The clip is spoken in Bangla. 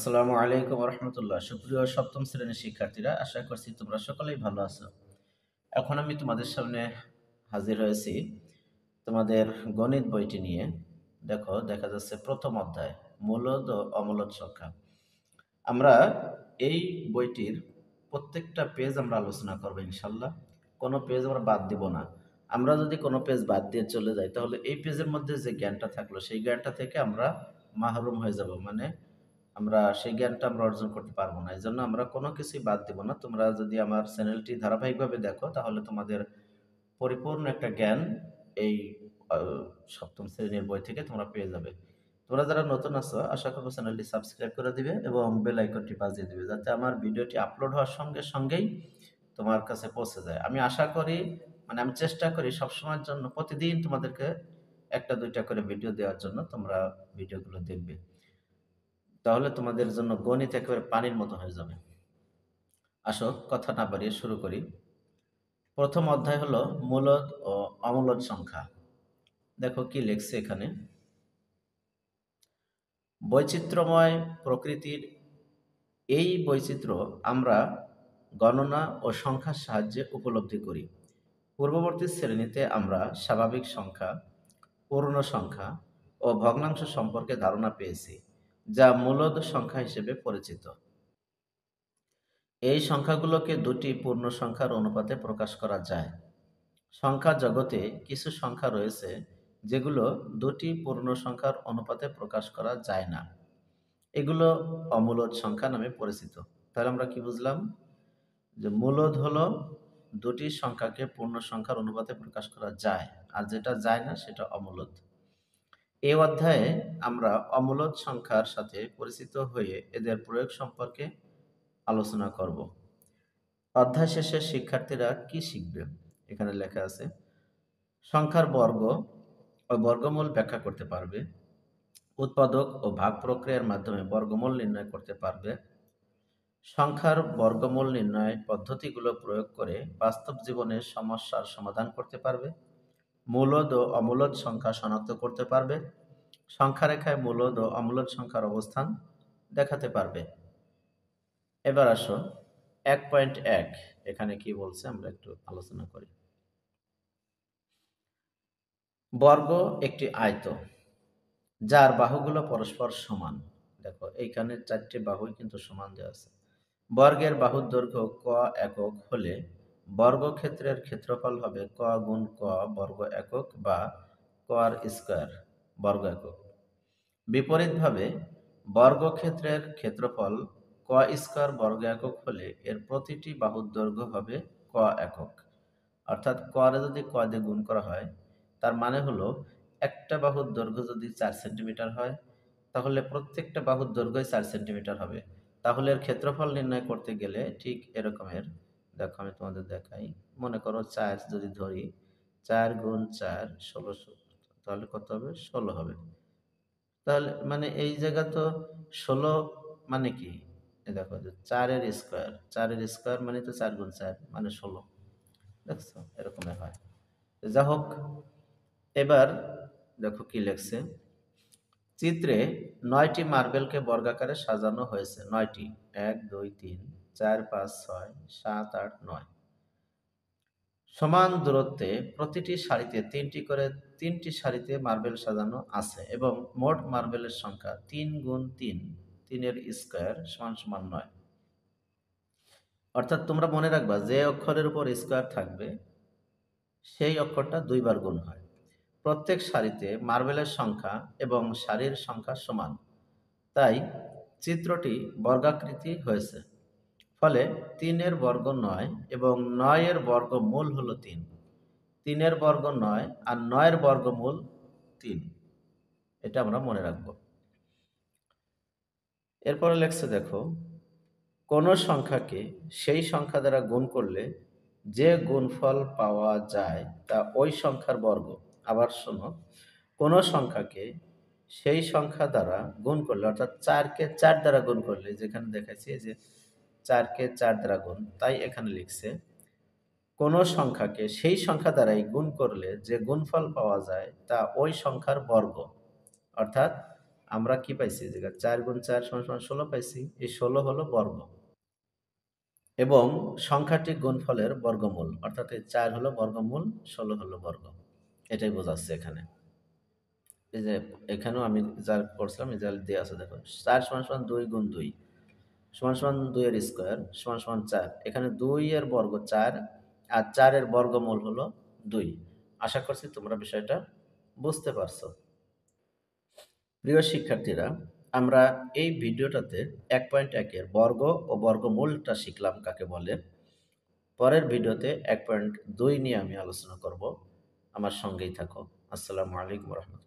আসসালামু আলাইকুম রহমতুল্লাহ। সুপ্রিয় সপ্তম শ্রেণীর শিক্ষার্থীরা, আশা করছি তোমরা সকলেই ভালো আছো। এখন আমি তোমাদের সামনে হাজির হয়েছি তোমাদের গণিত বইটি নিয়ে। দেখো, দেখা যাচ্ছে প্রথম অধ্যায় মূলদ ও অমূলদ সংখ্যা। আমরা এই বইটির প্রত্যেকটা পেজ আমরা আলোচনা করবো ইনশাল্লাহ। কোনো পেজ আমরা বাদ দিব না। আমরা যদি কোনো পেজ বাদ দিয়ে চলে যাই তাহলে এই পেজের মধ্যে যে জ্ঞানটা থাকলো সেই জ্ঞানটা থেকে আমরা মাহরুম হয়ে যাব, মানে আমরা সেই জ্ঞানটা আমরা অর্জন করতে পারবো না। এই জন্য আমরা কোনো কিছুই বাদ দিব না। তোমরা যদি আমার চ্যানেলটি ধারাবাহিকভাবে দেখো তাহলে তোমাদের পরিপূর্ণ একটা জ্ঞান এই সপ্তম শ্রেণীর বই থেকে তোমরা পেয়ে যাবে। তোমরা যারা নতুন আছো, আশা করবো চ্যানেলটি সাবস্ক্রাইব করে দিবে এবং বেল আইকনটি বাজিয়ে দিবে, যাতে আমার ভিডিওটি আপলোড হওয়ার সঙ্গে সঙ্গেই তোমার কাছে পৌঁছে যায়। আমি আশা করি, মানে আমি চেষ্টা করি সবসময়ের জন্য প্রতিদিন তোমাদেরকে একটা দুইটা করে ভিডিও দেওয়ার জন্য। তোমরা ভিডিওগুলো দেখবে, তাহলে তোমাদের জন্য গণিত একেবারে পানির মতো হয়ে যাবে। আসো, কথা না বাড়িয়ে শুরু করি। প্রথম অধ্যায় হলো মূলদ ও অমূলদ সংখ্যা। দেখো কি লেখছে এখানে। বৈচিত্র্যময় প্রকৃতির এই বৈচিত্র্য আমরা গণনা ও সংখ্যার সাহায্যে উপলব্ধি করি। পূর্ববর্তী শ্রেণীতে আমরা স্বাভাবিক সংখ্যা, পূর্ণ সংখ্যা ও ভগ্নাংশ সম্পর্কে ধারণা পেয়েছি, যা মূলদ সংখ্যা হিসেবে পরিচিত। এই সংখ্যাগুলোকে দুটি পূর্ণ সংখ্যার অনুপাতে প্রকাশ করা যায়। সংখ্যা জগতে কিছু সংখ্যা রয়েছে যেগুলো দুটি পূর্ণ সংখ্যার অনুপাতে প্রকাশ করা যায় না। এগুলো অমূলদ সংখ্যা নামে পরিচিত। তাহলে আমরা কি বুঝলাম? যে মূলদ হলো দুটি সংখ্যাকে পূর্ণ সংখ্যার অনুপাতে প্রকাশ করা যায়, আর যেটা যায় না সেটা অমূলদ। এই অধ্যায়ে আমরা অমূলদ সংখ্যার সাথে পরিচিত হয়ে এদের প্রয়োগ সম্পর্কে আলোচনা করব। অধ্যায় শেষে শিক্ষার্থীরা কি শিখবে? এখানে লেখা আছে সংখ্যার বর্গ ও বর্গমূল ব্যাখ্যা করতে পারবে, উৎপাদক ও ভাগ প্রক্রিয়ার মাধ্যমে বর্গমূল নির্ণয় করতে পারবে, সংখ্যার বর্গমূল নির্ণয় পদ্ধতিগুলো প্রয়োগ করে বাস্তব জীবনের সমস্যার সমাধান করতে পারবে, মূলদ ও অমূলদ সংখ্যা শনাক্ত করতে পারবে, সংখ্যা রেখায় মূলদ ও অমূলদ সংখ্যার অবস্থান দেখাতে পারবে। এবার আসো 1.1 এখানে কি বলছে আমরা একটু আলোচনা করি। বর্গ একটি আয়ত যার বাহুগুলো পরস্পর সমান। দেখো এইখানে চারটি বাহুই কিন্তু সমান দেওয়া আছে। বর্গের বাহুর দৈর্ঘ্য ক একক হলে বর্গক্ষেত্রের ক্ষেত্রফল হবে ক গুণ ক বর্গ একক বা ক আর স্কয়ার বর্গ একক। বিপরীতভাবে বর্গক্ষেত্রের ক্ষেত্রফল ক স্কয়ার বর্গ একক হলে এর প্রতিটি বাহুর দৈর্ঘ্য হবে ক একক। অর্থাৎ ক রে যদি ক দিয়ে গুণ করা হয়, তার মানে হলো একটা বাহুর দৈর্ঘ্য যদি 4 সেন্টিমিটার হয় তাহলে প্রত্যেকটা বাহুর দৈর্ঘ্যই 4 সেন্টিমিটার হবে। তাহলে এর ক্ষেত্রফল নির্ণয় করতে গেলে ঠিক এরকমের, দেখো আমি তোমাদের দেখাই। মনে করো 4 যদি ধরি, 4 গুণ 4 16, তাহলে কত হবে? 16 হবে। তাহলে মানে এই জায়গা তো 16 মানে কি? এই দেখো যে 4 এর স্কয়ার, 4 এর স্কয়ার মানে তো 4 গুণ 4 মানে 16। দেখছো এরকমই হয়। যা হোক, এবার দেখো কি লেখছে। চিত্রে 9টি মার্বেলকে বর্গাকারে সাজানো হয়েছে। 9টি, 1 2 3 4 5 6 7 8 9। সমান দূরত্বে প্রতিটি সারিতে তিনটি সারিতে মার্বেল সাজানো আছে এবং মোট মার্বেলের সংখ্যা 3 গুণ 3, 3 এর স্কয়ার সমান সমান 9। অর্থাৎ তোমরা মনে রাখবা যে অক্ষরের উপর স্কয়ার থাকবে সেই অক্ষরটা দুইবার গুণ হয়। প্রত্যেক সারিতে মার্বেলের সংখ্যা এবং সারির সংখ্যা সমান, তাই চিত্রটি বর্গাকৃতি হয়েছে। ফলে 3 এর বর্গ 9 এবং 9 এর বর্গমূল হলো 3। 3 এর বর্গ 9 আর 9 এর বর্গমূল 3। এটা আমরা মনে রাখবো। এরপরে লেখছে দেখো, কোনো সংখ্যাকে সেই সংখ্যা দ্বারা গুণ করলে যে গুণফল পাওয়া যায় তা ওই সংখ্যার বর্গ। আবার শোনো, কোনো সংখ্যাকে সেই সংখ্যা দ্বারা গুণ করলে, অর্থাৎ 4কে 4 দ্বারা গুণ করলে, যেখানে দেখাচ্ছি যে 4কে 4 দ্বারা গুণ, তাই এখানে লিখছে কোনো সংখ্যাকে সেই সংখ্যা দ্বারাই গুণ করলে যে গুণফল পাওয়া যায় তা ওই সংখ্যার বর্গ। অর্থাৎ আমরা কি পাইছি যে 4 গুণ 4 = 16 পাইছি। এই 16 হলো বর্গ এবং সংখ্যাটি গুণফলের বর্গমূল, অর্থাৎ এই 4 হলো বর্গমূল, 16 হলো বর্গ। এটাই বোঝাচ্ছে এখানে। এই যে এখানেও আমি যা করছিলাম এই যে দেয়া আছে দেখো, 4 = 2 গুণ 2 2 এর স্কয়ার = 4। এখানে 2 এর বর্গ 4 আর 4 এর বর্গমূল হলো 2। আশা করছি তোমরা বিষয়টা বুঝতে পারছো। প্রিয় শিক্ষার্থীরা, আমরা এই ভিডিওটাতে 1.1 এর বর্গ ও বর্গমূলটা শিখলাম কাকে বলে। পরের ভিডিওতে 1.2 নিয়ে আমি আলোচনা করব। আমার সঙ্গেই থাকো। আসসালামু আলাইকুম ওয়া রাহমাতুল্লাহ।